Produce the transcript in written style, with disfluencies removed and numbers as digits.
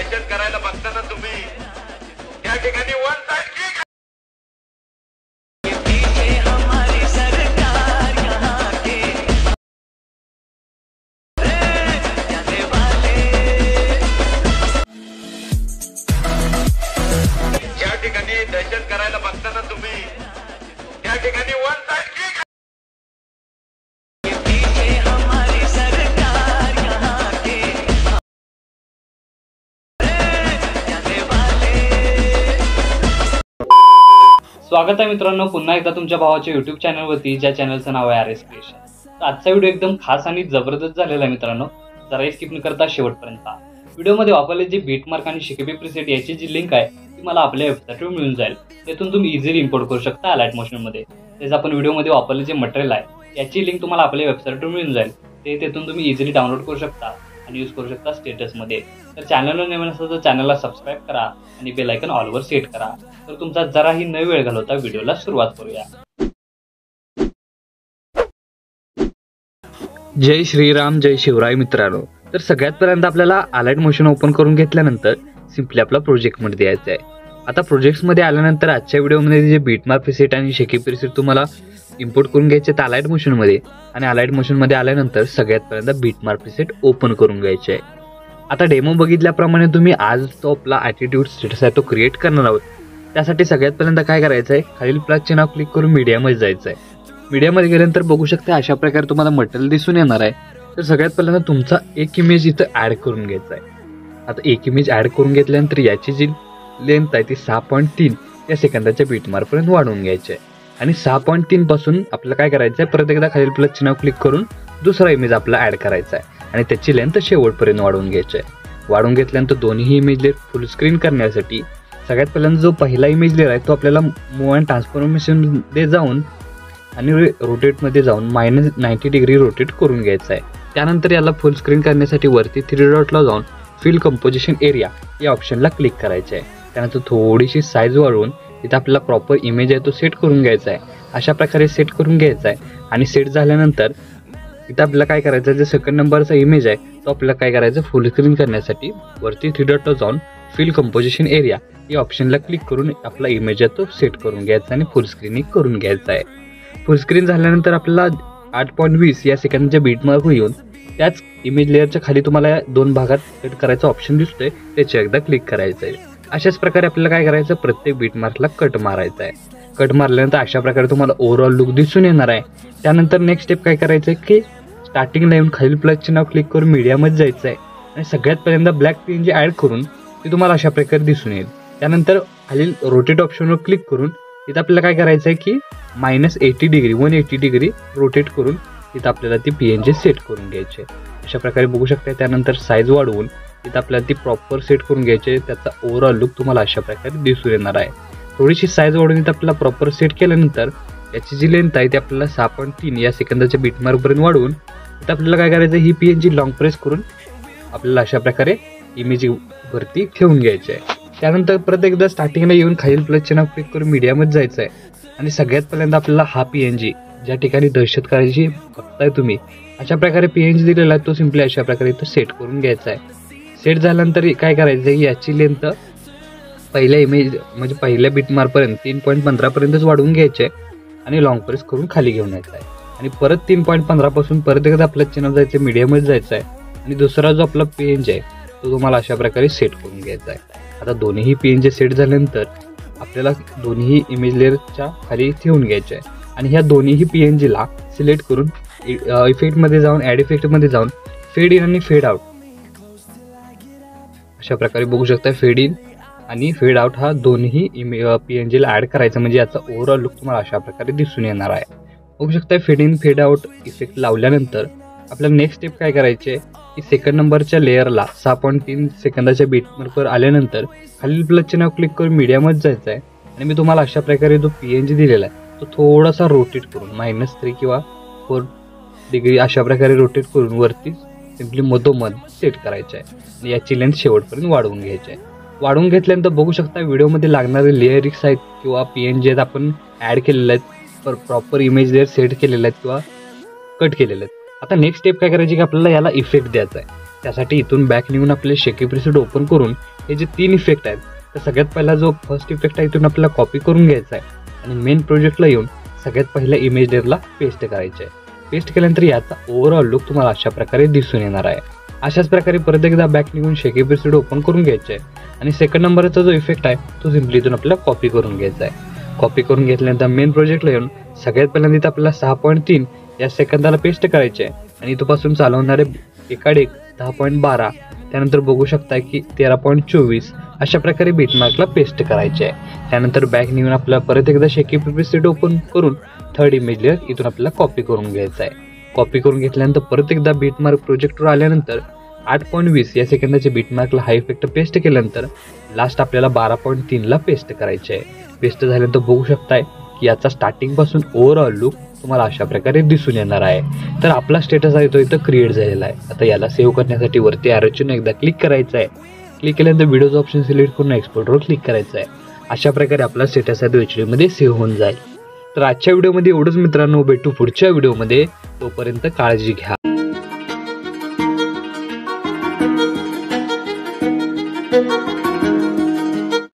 दहशत करायला बघताना तुम्ही त्या ठिकाणी वन साइड किक या ठिकाणी दहशत करायला बघताना तुम्ही त्या ठिकाणी वन साइड किक स्वागत आहे मित्रांनो पुन्हा एकदा तुमच्या भावाच्या YouTube चॅनलवरती, ज्या चॅनलचं नाव आहे आरएस क्रिएशन. तर आजचा व्हिडिओ एकदम खास आणि जबरदस्त झालेला आहे मित्रांनो. जरा स्किप न करता शेवटपर्यंत व्हिडिओमध्ये वापरले जे बीटमार्क आणि शिकेबी प्रीसेट याची जी लिंक आहे ती मला आपल्या वेबसाईटवर मिळून जाईल. त्यातून तुम्ही इझिली इम्पोर्ट करू शकता अलाइट मोशनमध्ये. तेच आपण व्हिडिओमध्ये वापरले जे मटेरियल आहे याची लिंक तुम्हाला आपल्या वेबसाईटवर मिळून जाईल. तेथून तुम्ही इझिली डाउनलोड करू शकता आणि यूज करू शकता स्टेटसमध्ये. तर चॅनलवर नवीन असेल तर चॅनलला सबस्क्राईब करा आणि बेल आयकॉन ऑलवर सेट करा. तर तुमचा जराही न वेळ घालवता व्हिडिओला सुरुवात करूया. जय श्रीराम, जय शिवराय मित्रांनो. तर सगळ्यात पहिल्यांदा आपल्याला अलाइट मोशन ओपन करून घेतल्यानंतर सिम्पली आपला प्रोजेक्टमध्ये यायचं आहे. आता प्रोजेक्ट्समध्ये आल्यानंतर आजच्या व्हिडिओमध्ये जे बीटमार्क प्रीसेट आणि शेकी प्रीसेट तुम्हाला इम्पोर्ट करून घ्यायचे आहेत अलाइट मोशनमध्ये. आणि अलाइट मोशनमध्ये आल्यानंतर सगळ्यात पहिल्यांदा बीटमार्क प्रीसेट ओपन करून घ्यायचे आहे. आता डेमो बघितल्याप्रमाणे तुम्ही आज तो आपला ॲटिट्यूड स्टेटस आहे तो क्रिएट करणार आहोत. त्यासाठी सगळ्यात पहिल्यांदा काय करायचं आहे, खालील प्लसचे नाव क्लिक करून मीडियामध्ये जायचं आहे. मीडियामध्ये गेल्यानंतर बघू शकता अशा प्रकारे तुम्हाला मटेरियल दिसून येणार आहे. तर सगळ्यात पहिल्यांदा तुमचा एक इमेज इथं ॲड करून घ्यायचा आहे. आता एक इमेज ॲड करून घेतल्यानंतर याची जी लेंथ आहे ती 6.3 या सेकंदाच्या बीटमार्कपर्यंत वाढवून घ्यायची आहे. आणि 6.3 पासून आपल्याला काय करायचं आहे, परत एकदा खालील प्लसचे नाव क्लिक करून दुसरा इमेज आपला ॲड करायचा आहे आणि त्याची लेंथ शेवटपर्यंत वाढवून घ्यायची आहे. वाढवून घेतल्यानंतर दोन्ही इमेज लेअर फुल स्क्रीन करण्यासाठी सगळ्यात पहिल्यांदा जो पहिला इमेज लेअर आहे तो आपल्याला मूव्ह अँड ट्रान्सफॉर्मेशनमध्ये जाऊन आणि रोटेटमध्ये जाऊन -90 डिग्री रोटेट करून घ्यायचा आहे. त्यानंतर याला फुल स्क्रीन करण्यासाठी वरती 3 डॉटला जाऊन फिल कंपोजिशन एरिया या ऑप्शनला क्लिक करायचं आहे. त्यानंतर थोडीशी साईज वाढवून इथं आपल्याला प्रॉपर इमेज आहे तो सेट करून घ्यायचा आहे. अशा प्रकारे सेट करून घ्यायचा आहे. आणि सेट झाल्यानंतर इथं आपल्याला काय करायचं आहे, जे सेकंड नंबरचा इमेज आहे तो आपल्याला काय करायचं, फुल स्क्रीन करण्यासाठी वरती 3 डॉटला जाऊन फिल कंपोजिशन एरिया या ऑप्शनला क्लिक करून आपला इमेज आहे तो सेट करून घ्यायचा आणि फुल स्क्रीनिंग करून घ्यायचा आहे. फुल स्क्रीन झाल्यानंतर आपल्याला 8.20 या सेकंदाच्या बीटमार्क येऊन त्याच इमेज लेअरच्या खाली तुम्हाला 2 भागात कट करायचा ऑप्शन दिसतोय, त्याचे एकदा क्लिक करायचं आहे. अशाच प्रकारे आपल्याला काय करायचं, प्रत्येक बीटमार्कला कट मारायचा आहे. कट मारल्यानंतर अशा प्रकारे तुम्हाला ओव्हरऑल लुक दिसून येणार आहे. त्यानंतर नेक्स्ट स्टेप काय करायचं आहे की स्टार्टिंगला येऊन खालील प्लसचे नाव क्लिक करून मीडियामध्ये जायचं आहे आणि सगळ्यात पहिल्यांदा ब्लॅक PNG ॲड करून ते तुम्हाला अशा प्रकारे दिसून येईल. त्यानंतर खालील रोटेट ऑप्शनवर क्लिक करून इथं आपल्याला काय करायचं आहे की -80 डिग्री 180 डिग्री रोटेट करून इथं आपल्याला ती PNG सेट करून घ्यायची आहे. अशा प्रकारे बघू शकता. त्यानंतर साईज वाढवून इथं आपल्याला ती प्रॉपर सेट करून घ्यायची आहे. त्याचा ओव्हरऑल लुक तुम्हाला अशा प्रकारे दिसून येणार आहे. थोडीशी साईज वाढवून इथं आपल्याला प्रॉपर सेट केल्यानंतर याची जी लेंथ आहे ती आपल्याला 6.3 या सेकंदाच्या बीटमार्कपर्यंत वाढवून इथं आपल्याला काय करायचं, ही PNG लॉंग प्रेस करून आपल्याला अशा प्रकारे इमेज वरती ठेवून घ्यायचे आहे. त्यानंतर परत एकदा स्टार्टिंगला येऊन खालील प्लसचे नाव क्लिक करून मीडियामध्ये जायचं आहे आणि सगळ्यात पहिल्यांदा आपल्याला हा PNG ज्या ठिकाणी दहशत करायची बघताय तुम्ही अशा प्रकारे PNG दिलेला आहे तो सिम्पली अशा प्रकारे इथं सेट करून घ्यायचा आहे. सेट झाल्यानंतर काय करायचं आहे, याची लेंथ पहिल्या इमेज म्हणजे पहिल्या बीटमार्कपर्यंत 3.15 पर्यंतच वाढवून घ्यायचे आहे आणि लॉंग प्रेस करून खाली घेऊन यायचं आहे. आणि परत 3.15 पासून परत एकदा आपल्या चॅनल जायचं, मीडियामध्ये जायचं आहे आणि दुसरा जो आपला PNG आहे तो तुम्हाला अशा प्रकारे सेट करून घ्यायचा आहे. आता दोन्ही PNG सेट झाल्यानंतर आपल्याला दोन्ही इमेज लेअरच्या खाली ठेवून घ्यायचे आहे आणि ह्या दोन्ही PNGला सिलेक्ट करून इफेक्टमध्ये जाऊन ॲड इफेक्टमध्ये जाऊन फेड इन आणि फेड आउट अशा प्रकारे बघू शकता. फेड इन आणि फेड आउट हा दोन्ही PNGला ॲड करायचा, म्हणजे याचा ओव्हरऑल लुक तुम्हाला अशा प्रकारे दिसून येणार आहे. बघू शकता. Fade in fade out effect लावल्यानंतर आपल्याला नेक्स्ट स्टेप काय करायचे की सेकंड नंबरच्या लेअरला 6.3 सेकंदाच्या बीटमार्कवर आल्यानंतर खालील प्लसचे नाव क्लिक करून मीडियामध्ये जायचं आहे आणि मी तुम्हाला अशा प्रकारे जो PNG दिलेला आहे तो थोडासा रोटेट करून -3 किंवा 4 डिग्री अशा प्रकारे रोटेट करून वरती सिम्पली मधोमध सेट करायचं आहे आणि याची लेंथ शेवटपर्यंत वाढवून घ्यायची आहे. वाढवून घेतल्यानंतर बघू शकता व्हिडिओमध्ये लागणारे लेअरिक्स आहेत किंवा PNG आहेत आपण ॲड केलेले आहेत, प्रॉपर इमेज लेअर सेट केलेले आहेत किंवा कट केलेले आहेत. आता नेक्स्ट स्टेप काय करायची की आपल्याला याला इफेक्ट द्यायचा आहे. त्यासाठी इथून बॅक निघून आपले शेकी प्रीसेट ओपन करून हे जे 3 इफेक्ट आहेत, तर सगळ्यात पहिला जो फर्स्ट इफेक्ट आहे इथून आपल्याला कॉपी करून घ्यायचा आहे आणि मेन प्रोजेक्टला येऊन सगळ्यात पहिल्या इमेज लेअरला पेस्ट करायचे आहे. पेस्ट केल्यानंतर याचा ओव्हरऑल लुक तुम्हाला अशा प्रकारे दिसून येणार आहे. अशाच प्रकारे परत एकदा बॅक निघून शेकी प्रीसेट ओपन करून घ्यायचे आहे आणि सेकंड नंबरचा जो इफेक्ट आहे तो सिम्पली इथून आपल्याला कॉपी करून घ्यायचा आहे. कॉपी करून घेतल्यानंतर मेन प्रोजेक्टला येऊन सगळ्यात पहिल्यांदा इथं आपल्याला 6.3 या सेकंदाला पेस्ट करायचे आहे आणि इथपासून चालू होणारे एकाडेक 10.12, त्यानंतर बघू शकता की 13.24 अशा प्रकारे बीटमार्कला पेस्ट करायचे आहे. त्यानंतर बॅक निघून आपल्याला परत एकदा शेकी प्रीसेट ओपन करून थर्ड इमेज लेअर इथून आपल्याला कॉपी करून घ्यायचा आहे. कॉपी करून घेतल्यानंतर परत एकदा बीटमार्क प्रोजेक्टवर आल्यानंतर 8.20 या सेकंदाचे बीटमार्कला हा इफेक्ट पेस्ट केल्यानंतर लास्ट आपल्याला 12.3ला पेस्ट करायचे आहे. पेस्ट झाल्यानंतर बघू शकताय की याचा स्टार्टिंग पासून ओव्हरऑल लुक तुम्हाला अशा प्रकारे दिसून येणार आहे. तर आपला स्टेटस आहे तो इथं क्रिएट झालेला आहे. आता याला सेव्ह करण्यासाठी वरती ॲरोची एकदा क्लिक करायचं आहे. क्लिक केल्यानंतर व्हिडिओचं ऑप्शन सिलेक्ट करून एक्सपोर्टवर क्लिक करायचं आहे. अशा प्रकारे आपला स्टेटस आहे तो HD मध्ये सेव्ह होऊन जाईल. तर आजच्या व्हिडिओमध्ये एवढंच मित्रांनो, भेटू पुढच्या व्हिडिओमध्ये. तोपर्यंत काळजी घ्या.